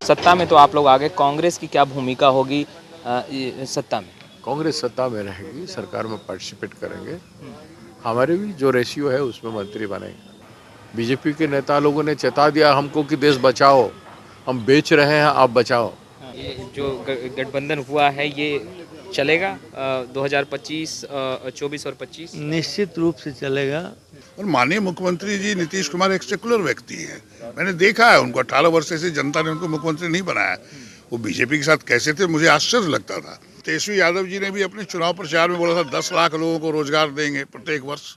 सत्ता में तो आप लोग आ गए, कांग्रेस की क्या भूमिका होगी सत्ता में? कांग्रेस सत्ता में रहेगी, सरकार में पार्टिसिपेट करेंगे। हमारे भी जो रेशियो है उसमें मंत्री बनेंगे। बीजेपी के नेता लोगों ने चेता दिया हमको कि देश बचाओ, हम बेच रहे हैं, आप बचाओ। ये जो गठबंधन हुआ है ये चलेगा 2025, 24 और 25? निश्चित रूप से चलेगा। और माननीय मुख्यमंत्री जी नीतीश कुमार एक सेकुलर व्यक्ति हैं। मैंने देखा है उनको, 18 वर्ष से जनता ने उनको मुख्यमंत्री नहीं बनाया। वो बीजेपी के साथ कैसे थे मुझे आश्चर्य लगता था। तेजस्वी यादव जी ने भी अपने चुनाव प्रचार में बोला था 10 लाख लोगों को रोजगार देंगे प्रत्येक वर्ष।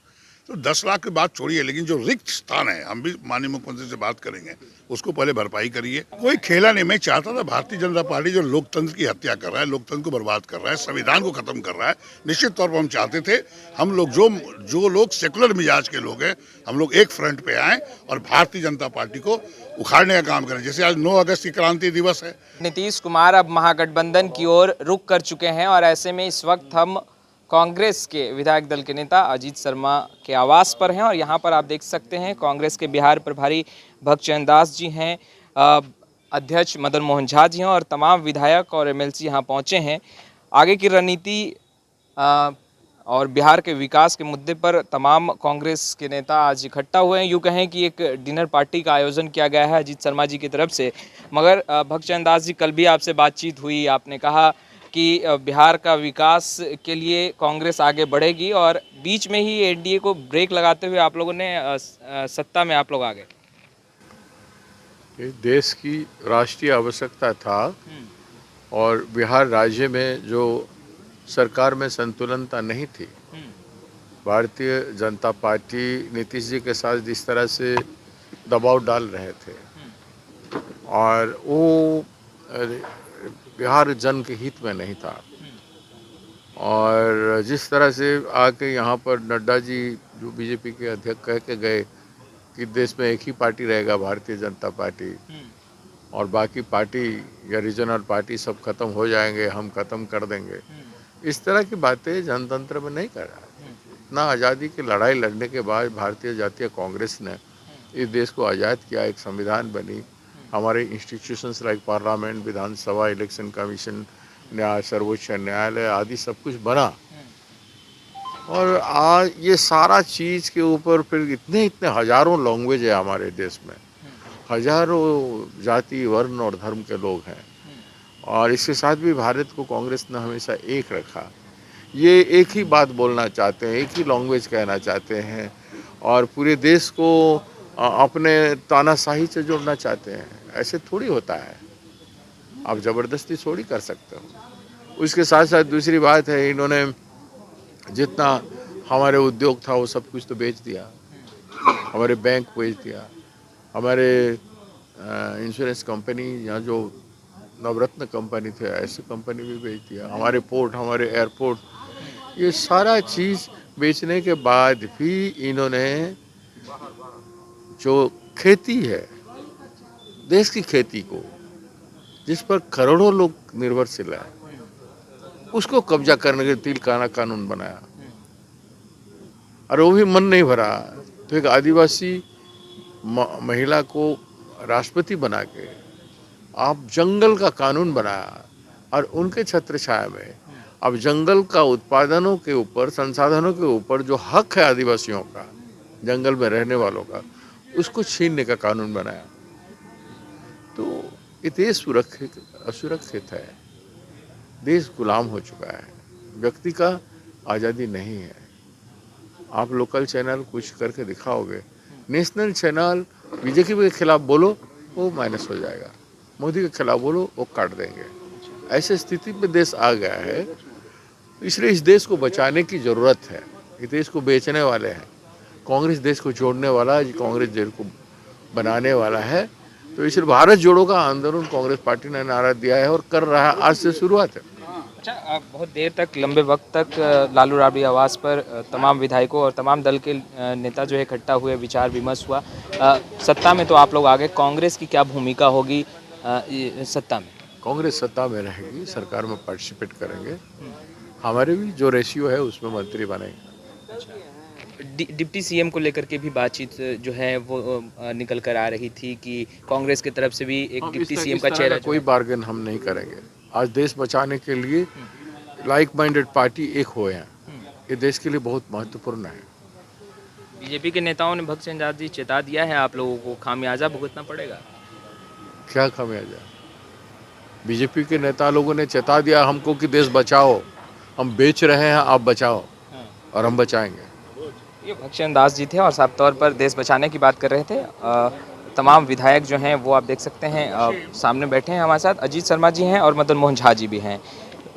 तो 10 लाख की बात छोड़िए, लेकिन जो रिक्त स्थान है हम भी माननीय मुख्यमंत्री से बात करेंगे, उसको पहले भरपाई करिए। कोई खेला नहीं। मैं चाहता था भारतीय जनता पार्टी जो लोकतंत्र की हत्या कर रहा है, लोकतंत्र को बर्बाद कर रहा है, संविधान को खत्म कर रहा है, निश्चित तौर पर हम चाहते थे हम लोग जो लोग सेकुलर मिजाज के लोग हैं, हम लोग एक फ्रंट पे आए और भारतीय जनता पार्टी को उखाड़ने का काम करें। जैसे आज 9 अगस्त की क्रांति दिवस है। नीतीश कुमार अब महागठबंधन की ओर रुख कर चुके हैं और ऐसे में इस वक्त हम कांग्रेस के विधायक दल के नेता अजीत शर्मा के आवास पर हैं और यहाँ पर आप देख सकते हैं कांग्रेस के बिहार प्रभारी भक्तचरण दास जी हैं, अध्यक्ष मदन मोहन झा जी हैं और तमाम विधायक और एमएलसी यहाँ पहुँचे हैं। आगे की रणनीति और बिहार के विकास के मुद्दे पर तमाम कांग्रेस के नेता आज इकट्ठा हुए हैं। यूँ कहें कि एक डिनर पार्टी का आयोजन किया गया है अजीत शर्मा जी की तरफ से। मगर भक्तचरण दास जी, कल भी आपसे बातचीत हुई, आपने कहा कि बिहार का विकास के लिए कांग्रेस आगे बढ़ेगी और बीच में ही एनडीए को ब्रेक लगाते हुए आप लोगों ने सत्ता में आप लोग आ गए। देश की राष्ट्रीय आवश्यकता था और बिहार राज्य में जो सरकार में संतुलनता नहीं थी, भारतीय जनता पार्टी नीतीश जी के साथ जिस तरह से दबाव डाल रहे थे और वो बिहार जन के हित में नहीं था। और जिस तरह से आके यहाँ पर नड्डा जी जो बीजेपी के अध्यक्ष कह के गए कि देश में एक ही पार्टी रहेगा, भारतीय जनता पार्टी, और बाकी पार्टी या रीजनल पार्टी सब खत्म हो जाएंगे, हम खत्म कर देंगे, इस तरह की बातें जनतंत्र में नहीं कर रहा है। इतना आज़ादी की लड़ाई लड़ने के बाद भारतीय जातीय कांग्रेस ने इस देश को आज़ाद किया, एक संविधान बनी, हमारे इंस्टीट्यूशंस लाइक पार्लियामेंट, विधानसभा, इलेक्शन कमीशन, न्याय, सर्वोच्च न्यायालय आदि सब कुछ बना। और आज ये सारा चीज़ के ऊपर फिर इतने हजारों लैंग्वेज है हमारे देश में, हजारों जाति, वर्ण और धर्म के लोग हैं और इसके साथ भी भारत को कांग्रेस ने हमेशा एक रखा। ये एक ही बात बोलना चाहते हैं, एक ही लैंग्वेज कहना चाहते हैं और पूरे देश को अपने तानाशाही से जोड़ना चाहते हैं। ऐसे थोड़ी होता है, आप ज़बरदस्ती थोड़ी कर सकते हो। उसके साथ साथ दूसरी बात है, इन्होंने जितना हमारे उद्योग था वो सब कुछ तो बेच दिया, हमारे बैंक बेच दिया, हमारे इंश्योरेंस कंपनी या जो नवरत्न कंपनी थे ऐसी कंपनी भी बेच दिया, हमारे पोर्ट, हमारे एयरपोर्ट, ये सारा चीज़ बेचने के बाद भी इन्होंने जो खेती है, देश की खेती को जिस पर करोड़ों लोग निर्भरशील है, उसको कब्जा करने के तिलकाना कानून बनाया और वो भी मन नहीं भरा तो एक आदिवासी महिला को राष्ट्रपति बना के आप जंगल का कानून बनाया और उनके छत्र छाया में अब जंगल का उत्पादनों के ऊपर, संसाधनों के ऊपर जो हक है आदिवासियों का, जंगल में रहने वालों का, उसको छीनने का कानून बनाया। तो ये देश सुरक्षित असुरक्षित है, देश गुलाम हो चुका है, व्यक्ति का आज़ादी नहीं है। आप लोकल चैनल कुछ करके दिखाओगे, नेशनल चैनल बीजेपी के खिलाफ बोलो वो माइनस हो जाएगा, मोदी के खिलाफ बोलो वो काट देंगे। ऐसे स्थिति में देश आ गया है, इसलिए इस देश को बचाने की ज़रूरत है। इस देश को बेचने वाले हैं, कांग्रेस देश को जोड़ने वाला है, कांग्रेस देश को बनाने वाला है। तो इसलिए भारत जोड़ो का आंदोलन कांग्रेस पार्टी ने नारा दिया है और कर रहा है, आज से शुरुआत है। अच्छा, बहुत देर तक, लंबे वक्त तक लालू राबड़ी आवास पर तमाम विधायकों और तमाम दल के नेता जो है इकट्ठा हुए, विचार विमर्श हुआ। सत्ता में तो आप लोग आ गए, कांग्रेस की क्या भूमिका होगी सत्ता में? कांग्रेस सत्ता में रहेगी, सरकार में पार्टिसिपेट करेंगे। हमारे भी जो रेशियो है उसमें मंत्री बनेंगे। डिप्टी सीएम को लेकर के भी बातचीत जो है वो निकल कर आ रही थी कि कांग्रेस की तरफ से भी एक हम डिप्टी इस सीएम तरह का चेहरा कोई बार्गेन हम नहीं करेंगे। आज देश बचाने के लिए लाइक माइंडेड पार्टी एक हुए हैं, ये देश के लिए बहुत महत्वपूर्ण है। बीजेपी के नेताओं ने भक्त सिंह जी चेता दिया है आप लोगों को खामियाजा भुगतना पड़ेगा। क्या खामियाजा? बीजेपी के नेता लोगों ने चेता दिया हमको कि देश बचाओ, हम बेच रहे हैं, आप बचाओ, और हम बचाएंगे। ये भक्ष्यन दास जी थे और साफ तौर पर देश बचाने की बात कर रहे थे। तमाम विधायक जो हैं वो आप देख सकते हैं सामने बैठे हैं हमारे साथ। अजीत शर्मा जी हैं और मदन मोहन झा जी भी हैं।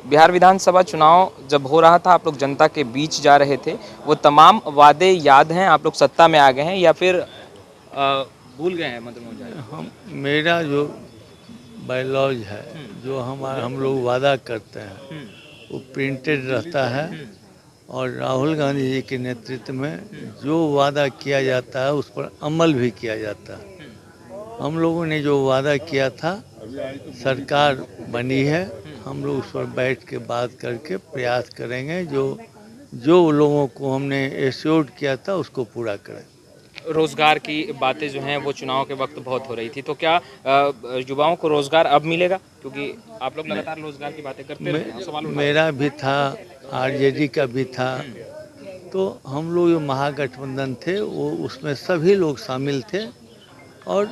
बिहार विधानसभा चुनाव जब हो रहा था आप लोग जनता के बीच जा रहे थे, वो तमाम वादे याद हैं? आप लोग सत्ता में आ गए हैं या फिर भूल गए हैं मदन मोहन झा जी? हम मेरा जो बायलॉज है, जो हम लोग वादा करते हैं वो प्रिंटेड रहता है, और राहुल गांधी जी के नेतृत्व में जो वादा किया जाता है उस पर अमल भी किया जाता है। हम लोगों ने जो वादा किया था, सरकार बनी है, हम लोग उस पर बैठ के बात करके प्रयास करेंगे जो लोगों को हमने एश्योर्ड किया था उसको पूरा करें। रोजगार की बातें जो हैं वो चुनाव के वक्त बहुत हो रही थी, तो क्या युवाओं को रोजगार अब मिलेगा? क्योंकि आप लोग लगातार रोजगार की बातें करते रहे हैं, सवाल उठा। मेरा भी था, आरजेडी का भी था, तो हम लोग जो महागठबंधन थे वो उसमें सभी लोग शामिल थे। और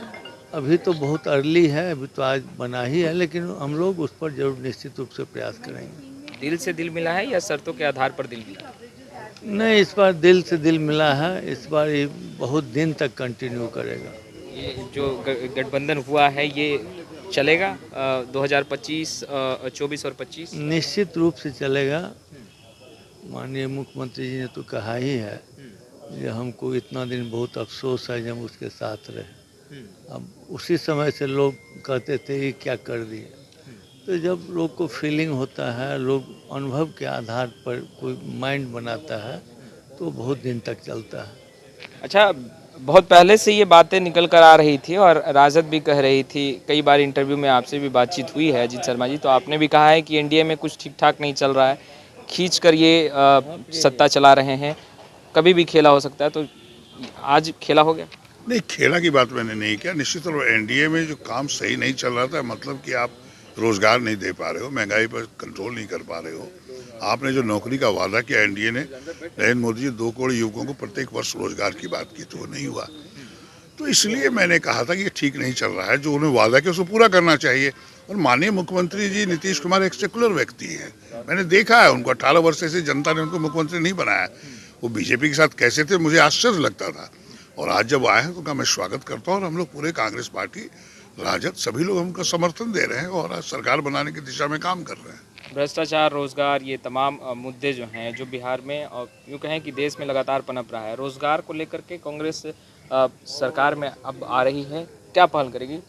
अभी तो बहुत अर्ली है, अभी तो आज बना ही है, लेकिन हम लोग उस पर जरूर निश्चित रूप से प्रयास करेंगे। दिल से दिल मिला है या शर्तों के आधार पर दिल मिला? नहीं, इस बार दिल से दिल मिला है। इस बार ये बहुत दिन तक कंटिन्यू करेगा। ये जो गठबंधन हुआ है ये चलेगा 2025, 24 और 25? निश्चित रूप से चलेगा। माननीय मुख्यमंत्री जी ने तो कहा ही है कि हमको इतना दिन बहुत अफसोस है जब उसके साथ रहे। अब उसी समय से लोग कहते थे ये क्या कर दिए। तो जब लोग को फीलिंग होता है, लोग अनुभव के आधार पर कोई माइंड बनाता है, तो बहुत दिन तक चलता है। अच्छा, बहुत पहले से ये बातें निकल कर आ रही थी और राजद भी कह रही थी, कई बार इंटरव्यू में आपसे भी बातचीत हुई है अजीत शर्मा जी, तो आपने भी कहा है कि एनडीए में कुछ ठीक ठाक नहीं चल रहा है, खींच कर ये सत्ता चला रहे हैं, कभी भी खेला हो सकता है, तो आज खेला हो गया? नहीं, खेला की बात मैंने नहीं किया। निश्चित तौर पर एनडीए में जो काम सही नहीं चल रहा था, मतलब कि आप रोजगार नहीं दे पा रहे हो, महंगाई पर कंट्रोल नहीं कर पा रहे हो। आपने जो नौकरी का वादा किया एनडीए ने, नरेंद्र मोदी जी 2 करोड़ युवकों को प्रत्येक वर्ष रोजगार की बात की, तो वो नहीं हुआ। तो इसलिए मैंने कहा था कि ये ठीक नहीं चल रहा है, जो उन्हें वादा किया उसको पूरा करना चाहिए। और माननीय मुख्यमंत्री जी नीतीश कुमार एक सेकुलर व्यक्ति हैं, मैंने देखा है उनको। 18 वर्ष से जनता ने उनको मुख्यमंत्री नहीं बनाया। वो बीजेपी के साथ कैसे थे मुझे आश्चर्य लगता था, और आज जब आए हैं तो उनका मैं स्वागत करता हूँ। और हम लोग पूरे कांग्रेस पार्टी, राजद, सभी लोग उनका समर्थन दे रहे हैं और आज सरकार बनाने की दिशा में काम कर रहे हैं। भ्रष्टाचार, रोजगार, ये तमाम मुद्दे जो हैं जो बिहार में और यूँ कहें कि देश में लगातार पनप रहा है, रोजगार को लेकर के कांग्रेस सरकार में अब आ रही है, क्या पहल करेगी?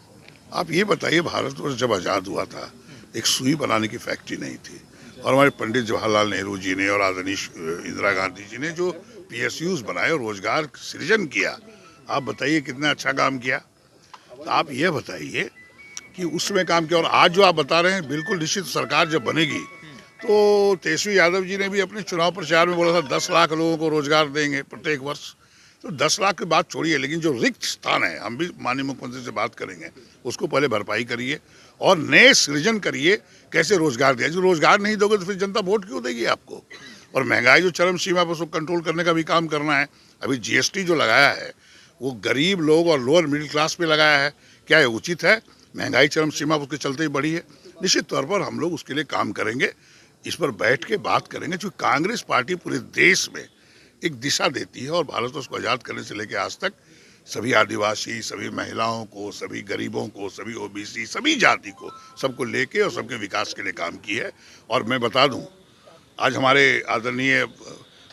आप ये बताइए, भारतवर्ष जब आज़ाद हुआ था, एक सुई बनाने की फैक्ट्री नहीं थी, और हमारे पंडित जवाहरलाल नेहरू जी ने और आदरणीय इंदिरा गांधी जी ने जो पीएसयूज बनाए और रोजगार सृजन किया, आप बताइए कितना अच्छा काम किया। तो आप ये बताइए कि उसमें काम किया। और आज जो आप बता रहे हैं, बिल्कुल निश्चित सरकार जब बनेगी तो तेजस्वी यादव जी ने भी अपने चुनाव प्रचार में बोला था 10 लाख लोगों को रोजगार देंगे प्रत्येक वर्ष। तो 10 लाख की बात छोड़िए, लेकिन जो रिक्त स्थान है, हम भी माननीय मुख्यमंत्री से बात करेंगे, उसको पहले भरपाई करिए और नए सृजन करिए। कैसे रोजगार दिया? जो रोजगार नहीं दोगे तो फिर जनता वोट क्यों देगी आपको? और महंगाई जो चरम सीमा पर उसको कंट्रोल करने का भी काम करना है। अभी जीएसटी जो लगाया है वो गरीब लोग और लोअर मिडिल क्लास पे लगाया है, क्या ये उचित है? महंगाई चरम सीमा पर उसके चलते ही बढ़ी है। निश्चित तौर पर हम लोग उसके लिए काम करेंगे, इस पर बैठ के बात करेंगे। क्योंकि कांग्रेस पार्टी पूरे देश में एक दिशा देती है, और भारत को आज़ाद करने से लेकर आज तक सभी आदिवासी, सभी महिलाओं को, सभी गरीबों को, सभी ओबीसी, सभी जाति को, सबको लेके और सबके विकास के लिए काम की है। और मैं बता दूं, आज हमारे आदरणीय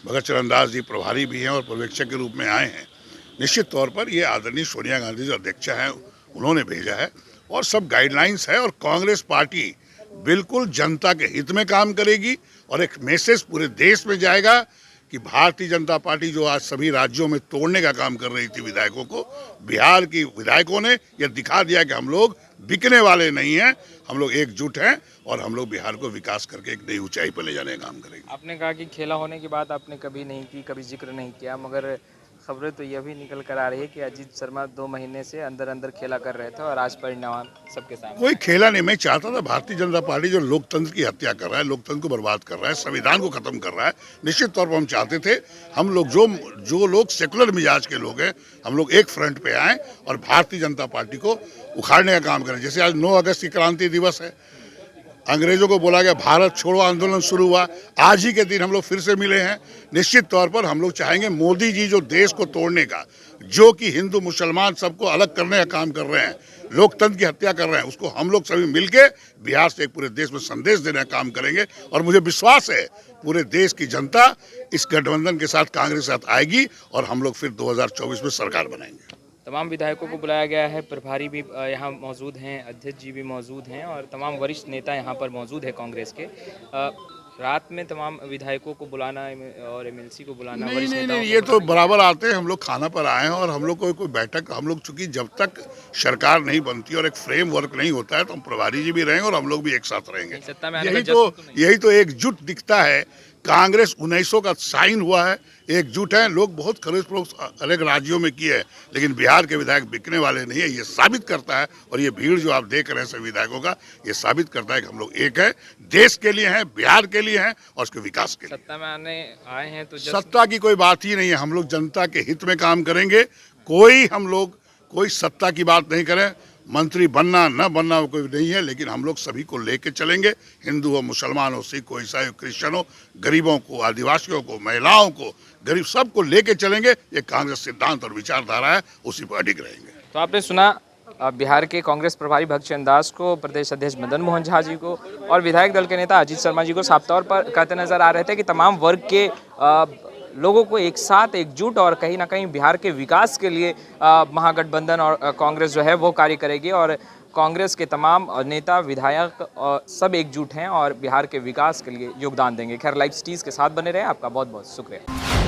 भगत चरण दास जी प्रभारी भी हैं और पर्यवेक्षक के रूप में आए हैं। निश्चित तौर पर ये आदरणीय सोनिया गांधी जो अध्यक्षा हैं उन्होंने भेजा है, और सब गाइडलाइंस है। और कांग्रेस पार्टी बिल्कुल जनता के हित में काम करेगी, और एक मैसेज पूरे देश में जाएगा कि भारतीय जनता पार्टी जो आज सभी राज्यों में तोड़ने का काम कर रही थी विधायकों को, बिहार की विधायकों ने यह दिखा दिया कि हम लोग बिकने वाले नहीं हैं। हम लोग एकजुट हैं और हम लोग बिहार को विकास करके एक नई ऊंचाई पर ले जाने का काम करेंगे। आपने कहा कि खेला होने की बात आपने कभी नहीं की, कभी जिक्र नहीं किया, मगर खबरें तो यह भी निकल कर आ रही है कि अजीत शर्मा 2 महीने से अंदर अंदर खेला कर रहे थे और आज परिणाम सबके सामने। कोई खेला नहीं। मैं चाहता था भारतीय जनता पार्टी जो लोकतंत्र की हत्या कर रहा है, लोकतंत्र को बर्बाद कर रहा है, संविधान को खत्म कर रहा है, निश्चित तौर पर हम चाहते थे हम लोग जो लोग सेकुलर मिजाज के लोग हैं, हम लोग एक फ्रंट पे आए और भारतीय जनता पार्टी को उखाड़ने का काम करें। जैसे आज 9 अगस्त की क्रांति दिवस है, अंग्रेजों को बोला गया भारत छोड़ो आंदोलन शुरू हुआ, आज ही के दिन हम लोग फिर से मिले हैं। निश्चित तौर पर हम लोग चाहेंगे मोदी जी जो देश को तोड़ने का, जो कि हिंदू मुसलमान सबको अलग करने का काम कर रहे हैं, लोकतंत्र की हत्या कर रहे हैं, उसको हम लोग सभी मिलके बिहार से एक पूरे देश में संदेश देने का काम करेंगे। और मुझे विश्वास है पूरे देश की जनता इस गठबंधन के साथ, कांग्रेस के साथ आएगी और हम लोग फिर 2024 में सरकार बनाएंगे। तमाम विधायकों को बुलाया गया है, प्रभारी भी यहाँ मौजूद हैं, अध्यक्ष जी भी मौजूद हैं और तमाम वरिष्ठ नेता यहाँ पर मौजूद है कांग्रेस के। रात में तमाम विधायकों को बुलाना और एमएलसी को बुलाना, वरिष्ठ नेताओं को ये तो बराबर आते हैं। हम लोग खाना पर आए हैं और हम लोग को कोई बैठक, हम लोग चूंकि जब तक सरकार नहीं बनती और एक फ्रेमवर्क नहीं होता है तो हम प्रभारी जी भी रहेंगे और हम लोग भी एक साथ रहेंगे। सत्ता में आने का यही तो एकजुट दिखता है। कांग्रेस 1900 का साइन हुआ है, एकजुट है। लोग बहुत खरीद अलग राज्यों में किए हैं, लेकिन बिहार के विधायक बिकने वाले नहीं है। ये साबित करता है, और ये भीड़ जो आप देख रहे हैं सभी विधायकों का, ये साबित करता है कि हम लोग एक है, देश के लिए हैं, बिहार के लिए हैं और उसके विकास के लिए। सत्ता में आने आए हैं तो सत्ता की कोई बात ही नहीं है। हम लोग जनता के हित में काम करेंगे। कोई सत्ता की बात नहीं करें। मंत्री बनना न बनना कोई नहीं है, लेकिन हम लोग सभी को लेके चलेंगे। हिंदू हो, मुसलमान हो, सिख हो, ईसाई हो, क्रिश्चियन हो, गरीबों को, आदिवासियों को, महिलाओं को, गरीब सबको लेके चलेंगे। ये कांग्रेस सिद्धांत और विचारधारा है, उसी पर अडिग रहेंगे। तो आपने सुना बिहार के कांग्रेस प्रभारी भगत दास को, प्रदेश अध्यक्ष मदन मोहन झा जी को और विधायक दल के नेता अजीत शर्मा जी को साफ तौर पर कहते नजर आ रहे थे कि तमाम वर्ग के लोगों को एक साथ एकजुट और कहीं ना कहीं बिहार के विकास के लिए महागठबंधन और कांग्रेस जो है वो कार्य करेगी और कांग्रेस के तमाम नेता, विधायक सब एकजुट हैं और बिहार के विकास के लिए योगदान देंगे। खैर, लाइव स्टीज के साथ बने रहे। आपका बहुत बहुत शुक्रिया।